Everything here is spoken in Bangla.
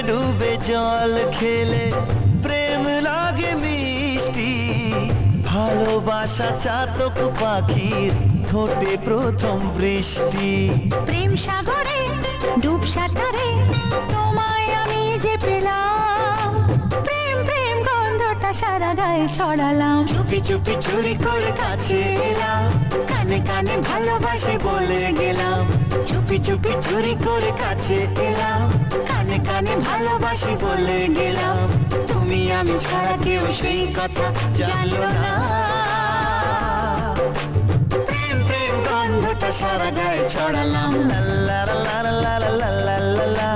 ডুবে জল খেলে প্রেম লাগে মিষ্টি, ভালোবাসা চাতক পাখির ঠোঁটে প্রথম বৃষ্টি। প্রেম সাগরে ডুব সাঁতারে তোমায় আমি যে পেলাম, প্রেম প্রেম গন্ধটা সারা গায়ে ছড়ালাম। চুপি চুপি চুরি করে কাছে এলাম, কানে কানে ভালোবাসি বলে গেলাম। চুপি চুপি চুরি করে কাছে এলাম, কানে কানে ভালোবাসি বলে গেলাম। তুমি আমি ছাড়া কেউ সেই কথা জানলো না, প্রেম প্রেম গন্ধটা সারা গায়ে ছড়ালাম। লা লা লা লা লা লা লা লা লা।